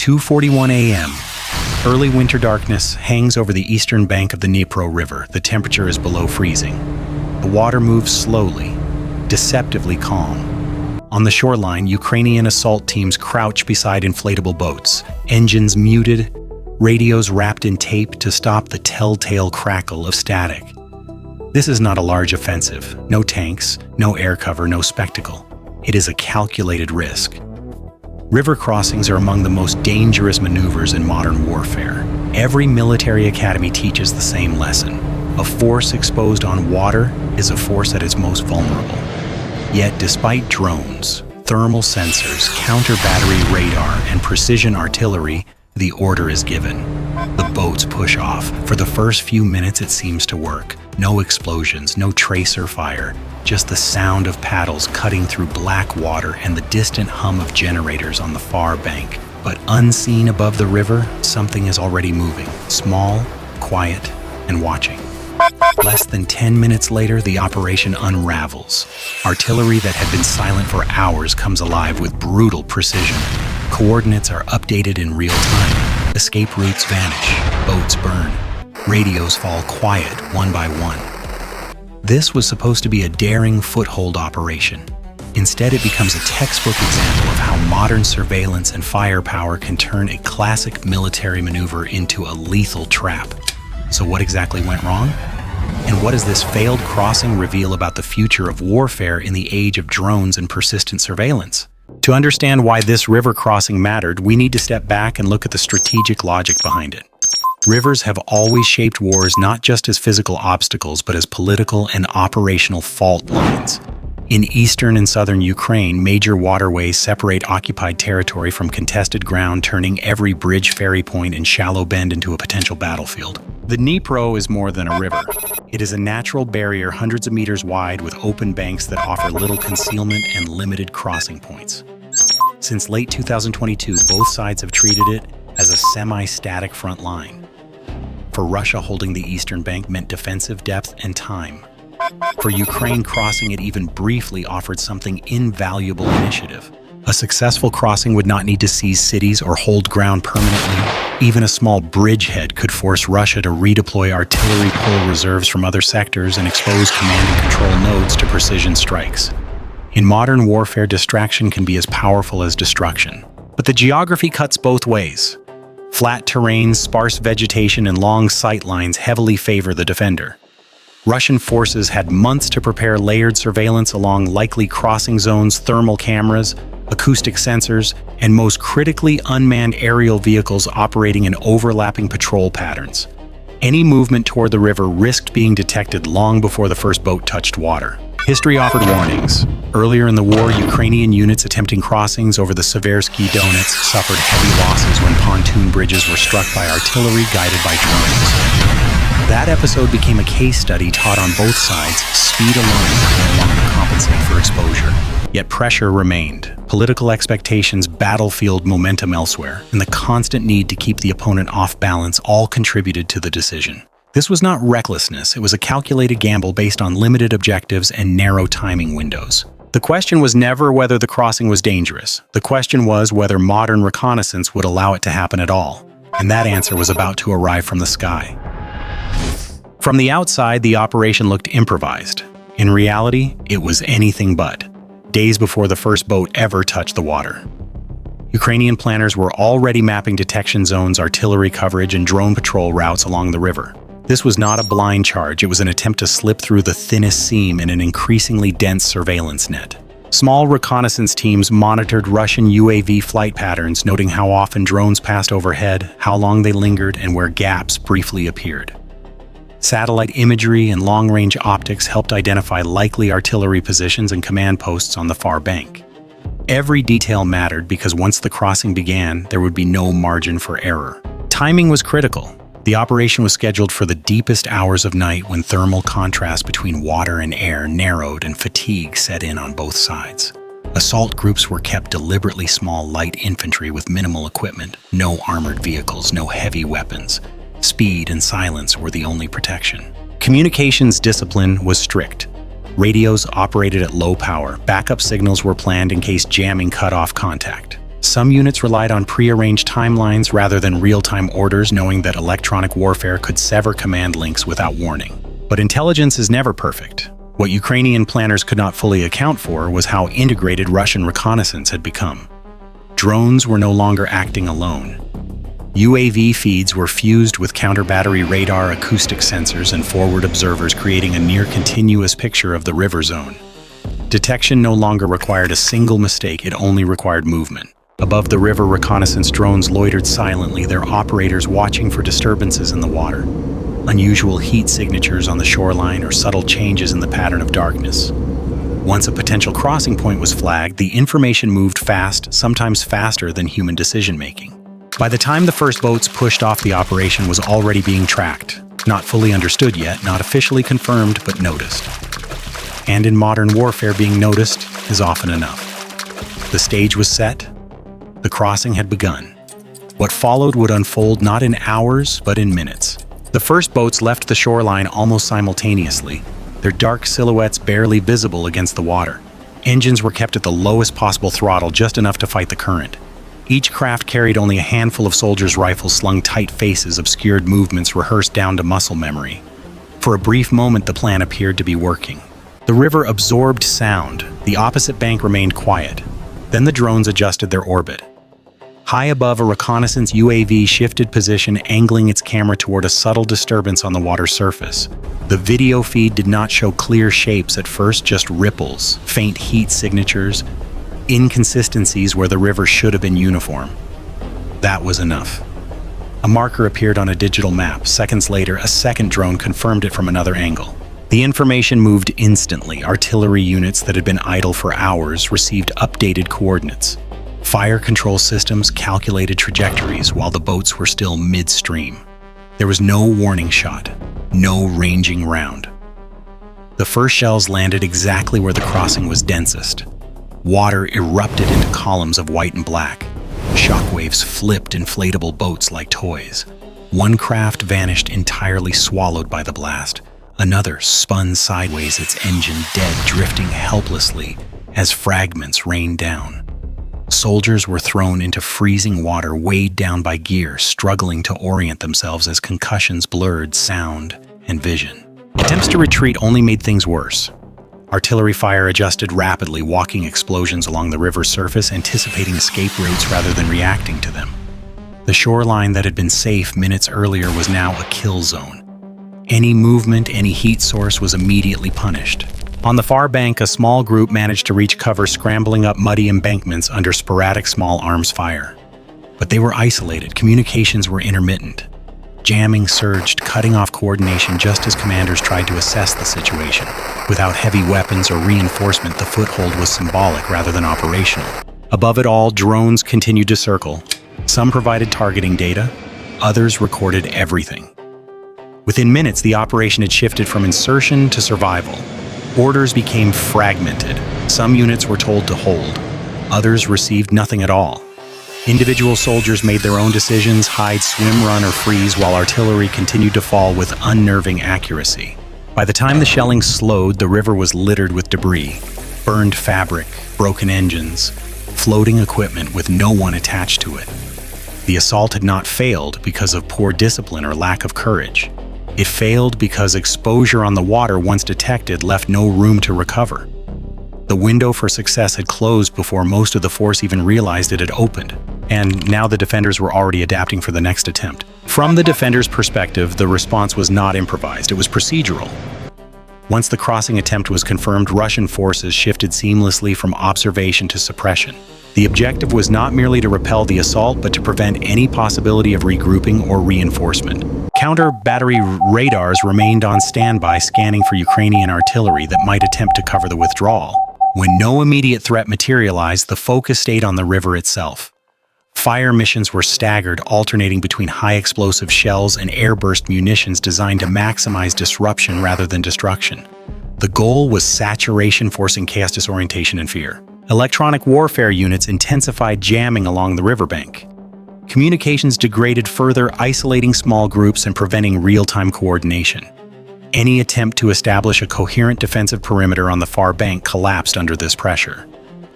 2:41 a.m. Early winter darkness hangs over the eastern bank of the Dnipro River. The temperature is below freezing. The water moves slowly, deceptively calm. On the shoreline, Ukrainian assault teams crouch beside inflatable boats, engines muted, radios wrapped in tape to stop the telltale crackle of static. This is not a large offensive. No tanks, no air cover, no spectacle. It is a calculated risk. River crossings are among the most dangerous maneuvers in modern warfare. Every military academy teaches the same lesson. A force exposed on water is a force at its most vulnerable. Yet, despite drones, thermal sensors, counter-battery radar, and precision artillery, the order is given. The boats push off. For the first few minutes, it seems to work. No explosions, no tracer fire, just the sound of paddles cutting through black water and the distant hum of generators on the far bank. But unseen above the river, something is already moving, small, quiet, and watching. Less than 10 minutes later, the operation unravels. Artillery that had been silent for hours comes alive with brutal precision. Coordinates are updated in real time. Escape routes vanish. Boats burn. Radios fall quiet one by one. This was supposed to be a daring foothold operation. Instead, it becomes a textbook example of how modern surveillance and firepower can turn a classic military maneuver into a lethal trap. So what exactly went wrong? And what does this failed crossing reveal about the future of warfare in the age of drones and persistent surveillance? To understand why this river crossing mattered, we need to step back and look at the strategic logic behind it. Rivers have always shaped wars not just as physical obstacles, but as political and operational fault lines. In eastern and southern Ukraine, major waterways separate occupied territory from contested ground, turning every bridge, ferry point, and shallow bend into a potential battlefield. The Dnipro is more than a river. It is a natural barrier hundreds of meters wide with open banks that offer little concealment and limited crossing points. Since late 2022, both sides have treated it as a semi-static front line. For Russia, holding the eastern bank meant defensive depth and time. For Ukraine, crossing it even briefly offered something invaluable: initiative. A successful crossing would not need to seize cities or hold ground permanently. Even a small bridgehead could force Russia to redeploy artillery, pull reserves from other sectors, and expose command and control nodes to precision strikes. In modern warfare, distraction can be as powerful as destruction. But the geography cuts both ways. Flat terrains, sparse vegetation, and long sight lines heavily favor the defender. Russian forces had months to prepare layered surveillance along likely crossing zones, thermal cameras, acoustic sensors, and most critically, unmanned aerial vehicles operating in overlapping patrol patterns. Any movement toward the river risked being detected long before the first boat touched water. History offered warnings. Earlier in the war, Ukrainian units attempting crossings over the Seversky Donets suffered heavy losses when pontoon bridges were struck by artillery guided by drones. That episode became a case study taught on both sides. Speed alone could no longer compensate for exposure. Yet pressure remained. Political expectations, battlefield momentum elsewhere, and the constant need to keep the opponent off balance all contributed to the decision. This was not recklessness, it was a calculated gamble based on limited objectives and narrow timing windows. The question was never whether the crossing was dangerous. The question was whether modern reconnaissance would allow it to happen at all. And that answer was about to arrive from the sky. From the outside, the operation looked improvised. In reality, it was anything but. Days before the first boat ever touched the water, Ukrainian planners were already mapping detection zones, artillery coverage, and drone patrol routes along the river. This was not a blind charge, it was an attempt to slip through the thinnest seam in an increasingly dense surveillance net. Small reconnaissance teams monitored Russian UAV flight patterns, noting how often drones passed overhead, how long they lingered, and where gaps briefly appeared. Satellite imagery and long-range optics helped identify likely artillery positions and command posts on the far bank. Every detail mattered because once the crossing began, there would be no margin for error. Timing was critical. The operation was scheduled for the deepest hours of night when thermal contrast between water and air narrowed and fatigue set in on both sides. Assault groups were kept deliberately small, light infantry with minimal equipment, no armored vehicles, no heavy weapons. Speed and silence were the only protection. Communications discipline was strict. Radios operated at low power. Backup signals were planned in case jamming cut off contact. Some units relied on prearranged timelines rather than real-time orders, knowing that electronic warfare could sever command links without warning. But intelligence is never perfect. What Ukrainian planners could not fully account for was how integrated Russian reconnaissance had become. Drones were no longer acting alone. UAV feeds were fused with counter-battery radar, acoustic sensors, and forward observers, creating a near-continuous picture of the river zone. Detection no longer required a single mistake, it only required movement. Above the river, reconnaissance drones loitered silently, their operators watching for disturbances in the water, unusual heat signatures on the shoreline, or subtle changes in the pattern of darkness. Once a potential crossing point was flagged, the information moved fast, sometimes faster than human decision-making. By the time the first boats pushed off, the operation was already being tracked. Not fully understood yet, not officially confirmed, but noticed. And in modern warfare, being noticed is often enough. The stage was set. The crossing had begun. What followed would unfold not in hours, but in minutes. The first boats left the shoreline almost simultaneously, their dark silhouettes barely visible against the water. Engines were kept at the lowest possible throttle, just enough to fight the current. Each craft carried only a handful of soldiers' rifles slung tight, faces obscured, movements rehearsed down to muscle memory. For a brief moment, the plan appeared to be working. The river absorbed sound. The opposite bank remained quiet. Then the drones adjusted their orbit. High above, a reconnaissance UAV shifted position, angling its camera toward a subtle disturbance on the water's surface. The video feed did not show clear shapes at first, just ripples, faint heat signatures, inconsistencies where the river should have been uniform. That was enough. A marker appeared on a digital map. Seconds later, a second drone confirmed it from another angle. The information moved instantly. Artillery units that had been idle for hours received updated coordinates. Fire control systems calculated trajectories while the boats were still midstream. There was no warning shot, no ranging round. The first shells landed exactly where the crossing was densest. Water erupted into columns of white and black. Shockwaves flipped inflatable boats like toys. One craft vanished entirely, swallowed by the blast. Another spun sideways, its engine dead, drifting helplessly as fragments rained down. Soldiers were thrown into freezing water, weighed down by gear, struggling to orient themselves as concussions blurred sound and vision. Attempts to retreat only made things worse. Artillery fire adjusted rapidly, walking explosions along the river's surface, anticipating escape routes rather than reacting to them. The shoreline that had been safe minutes earlier was now a kill zone. Any movement, any heat source was immediately punished. On the far bank, a small group managed to reach cover, scrambling up muddy embankments under sporadic small arms fire. But they were isolated, communications were intermittent. Jamming surged, cutting off coordination just as commanders tried to assess the situation. Without heavy weapons or reinforcement, the foothold was symbolic rather than operational. Above it all, drones continued to circle. Some provided targeting data, others recorded everything. Within minutes, the operation had shifted from insertion to survival. Orders became fragmented. Some units were told to hold. Others received nothing at all. Individual soldiers made their own decisions, hide, swim, run, or freeze, while artillery continued to fall with unnerving accuracy. By the time the shelling slowed, the river was littered with debris, burned fabric, broken engines, floating equipment with no one attached to it. The assault had not failed because of poor discipline or lack of courage. It failed because exposure on the water, once detected, left no room to recover. The window for success had closed before most of the force even realized it had opened, and now the defenders were already adapting for the next attempt. From the defenders' perspective, the response was not improvised, it was procedural. Once the crossing attempt was confirmed, Russian forces shifted seamlessly from observation to suppression. The objective was not merely to repel the assault, but to prevent any possibility of regrouping or reinforcement. Counter-battery radars remained on standby, scanning for Ukrainian artillery that might attempt to cover the withdrawal. When no immediate threat materialized, the focus stayed on the river itself. Fire missions were staggered, alternating between high-explosive shells and airburst munitions designed to maximize disruption rather than destruction. The goal was saturation, forcing chaos, disorientation, and fear. Electronic warfare units intensified jamming along the riverbank. Communications degraded further, isolating small groups and preventing real-time coordination. Any attempt to establish a coherent defensive perimeter on the far bank collapsed under this pressure.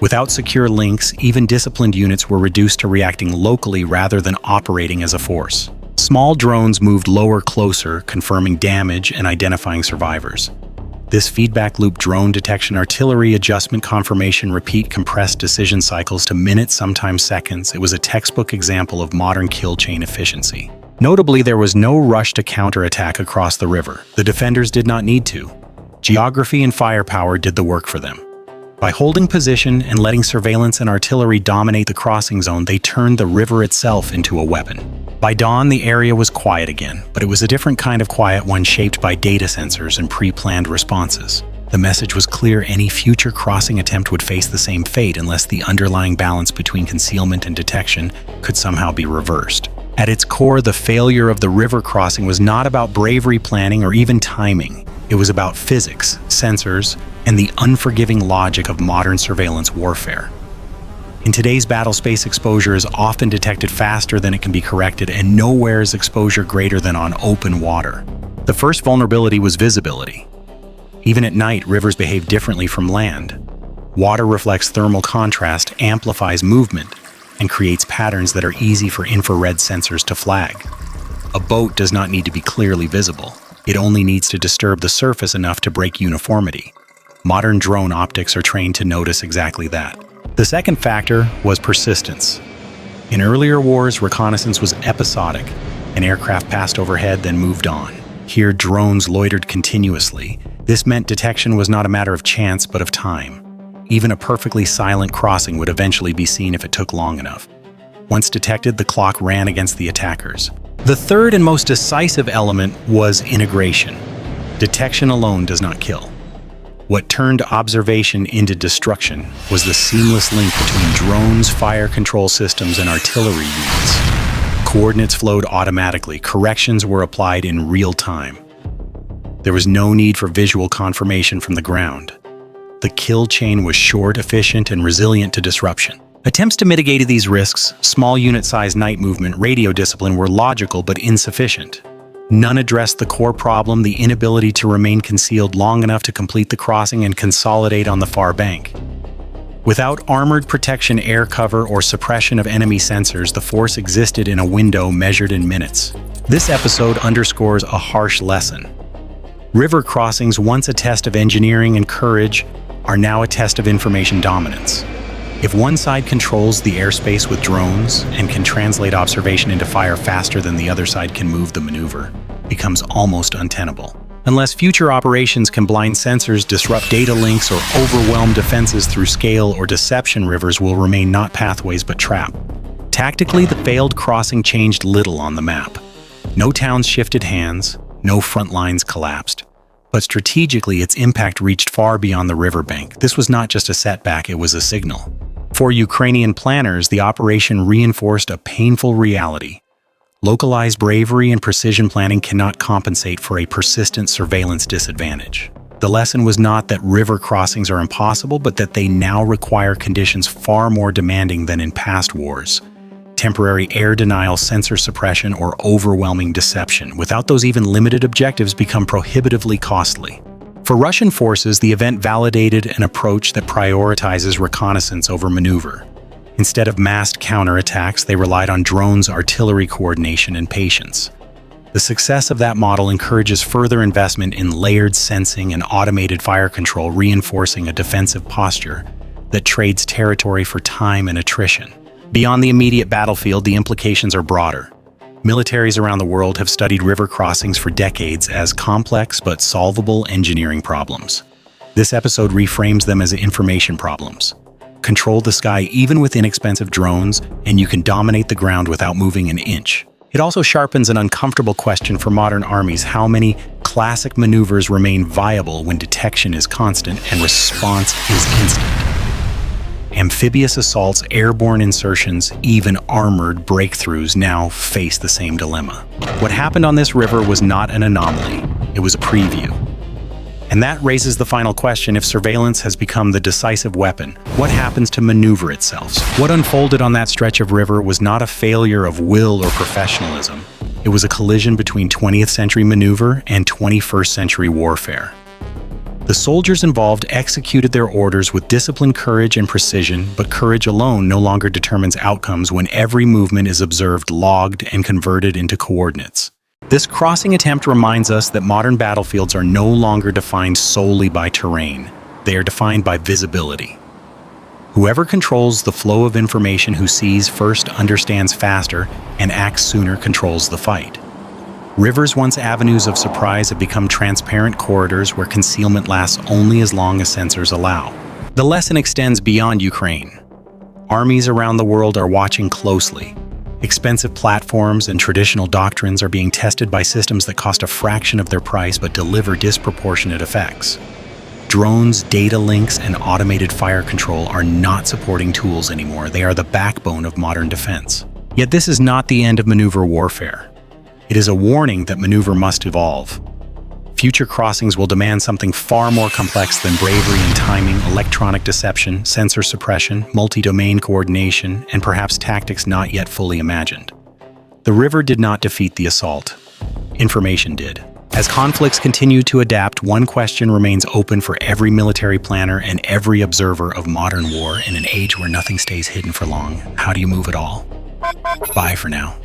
Without secure links, even disciplined units were reduced to reacting locally rather than operating as a force. Small drones moved lower closer, confirming damage and identifying survivors. This feedback loop drone detection artillery adjustment confirmation repeat compressed decision cycles to minutes, sometimes seconds. It was a textbook example of modern kill chain efficiency. Notably, there was no rush to counterattack across the river. The defenders did not need to. Geography and firepower did the work for them. By holding position and letting surveillance and artillery dominate the crossing zone, they turned the river itself into a weapon. By dawn, the area was quiet again, but it was a different kind of quiet, one shaped by data sensors and pre-planned responses. The message was clear: any future crossing attempt would face the same fate unless the underlying balance between concealment and detection could somehow be reversed. At its core, the failure of the river crossing was not about bravery planning or even timing. It was about physics, sensors, and the unforgiving logic of modern surveillance warfare. In today's battle, space exposure is often detected faster than it can be corrected, and nowhere is exposure greater than on open water. The first vulnerability was visibility. Even at night, rivers behave differently from land. Water reflects thermal contrast, amplifies movement, and creates patterns that are easy for infrared sensors to flag. A boat does not need to be clearly visible. It only needs to disturb the surface enough to break uniformity. Modern drone optics are trained to notice exactly that. The second factor was persistence. In earlier wars, reconnaissance was episodic. An aircraft passed overhead, then moved on. Here, drones loitered continuously. This meant detection was not a matter of chance, but of time. Even a perfectly silent crossing would eventually be seen if it took long enough. Once detected, the clock ran against the attackers. The third and most decisive element was integration. Detection alone does not kill. What turned observation into destruction was the seamless link between drones, fire control systems, and artillery units. Coordinates flowed automatically. Corrections were applied in real time. There was no need for visual confirmation from the ground. The kill chain was short, efficient, and resilient to disruption. Attempts to mitigate these risks, small unit-size night movement, radio discipline, were logical but insufficient. None addressed the core problem: the inability to remain concealed long enough to complete the crossing and consolidate on the far bank. Without armored protection, air cover, or suppression of enemy sensors, the force existed in a window measured in minutes. This episode underscores a harsh lesson. River crossings, once a test of engineering and courage, are now a test of information dominance. If one side controls the airspace with drones and can translate observation into fire faster than the other side can move, the maneuver becomes almost untenable. Unless future operations can blind sensors, disrupt data links, or overwhelm defenses through scale or deception, rivers will remain not pathways but trap. Tactically, the failed crossing changed little on the map. No towns shifted hands, no front lines collapsed. But strategically, its impact reached far beyond the riverbank. This was not just a setback, it was a signal. For Ukrainian planners, the operation reinforced a painful reality. Localized bravery and precision planning cannot compensate for a persistent surveillance disadvantage. The lesson was not that river crossings are impossible, but that they now require conditions far more demanding than in past wars. Temporary air denial, sensor suppression, or overwhelming deception. Without those, even limited objectives become prohibitively costly. For Russian forces, the event validated an approach that prioritizes reconnaissance over maneuver. Instead of massed counterattacks, they relied on drones, artillery coordination, and patience. The success of that model encourages further investment in layered sensing and automated fire control, reinforcing a defensive posture that trades territory for time and attrition. Beyond the immediate battlefield, the implications are broader. Militaries around the world have studied river crossings for decades as complex but solvable engineering problems. This episode reframes them as information problems. Control the sky even with inexpensive drones, and you can dominate the ground without moving an inch. It also sharpens an uncomfortable question for modern armies: how many classic maneuvers remain viable when detection is constant and response is instant? Amphibious assaults, airborne insertions, even armored breakthroughs now face the same dilemma. What happened on this river was not an anomaly, it was a preview. And that raises the final question: if surveillance has become the decisive weapon, what happens to maneuver itself? What unfolded on that stretch of river was not a failure of will or professionalism. It was a collision between 20th century maneuver and 21st century warfare. The soldiers involved executed their orders with disciplined courage and precision, but courage alone no longer determines outcomes when every movement is observed, logged, and converted into coordinates. This crossing attempt reminds us that modern battlefields are no longer defined solely by terrain. They are defined by visibility. Whoever controls the flow of information, who sees first, understands faster, and acts sooner, controls the fight. Rivers, once avenues of surprise, have become transparent corridors where concealment lasts only as long as sensors allow. The lesson extends beyond Ukraine. Armies around the world are watching closely. Expensive platforms and traditional doctrines are being tested by systems that cost a fraction of their price but deliver disproportionate effects. Drones, data links, and automated fire control are not supporting tools anymore. They are the backbone of modern defense. Yet this is not the end of maneuver warfare. It is a warning that maneuver must evolve. Future crossings will demand something far more complex than bravery and timing, electronic deception, sensor suppression, multi-domain coordination, and perhaps tactics not yet fully imagined. The river did not defeat the assault. Information did. As conflicts continue to adapt, one question remains open for every military planner and every observer of modern war. In an age where nothing stays hidden for long, how do you move it all? Bye for now.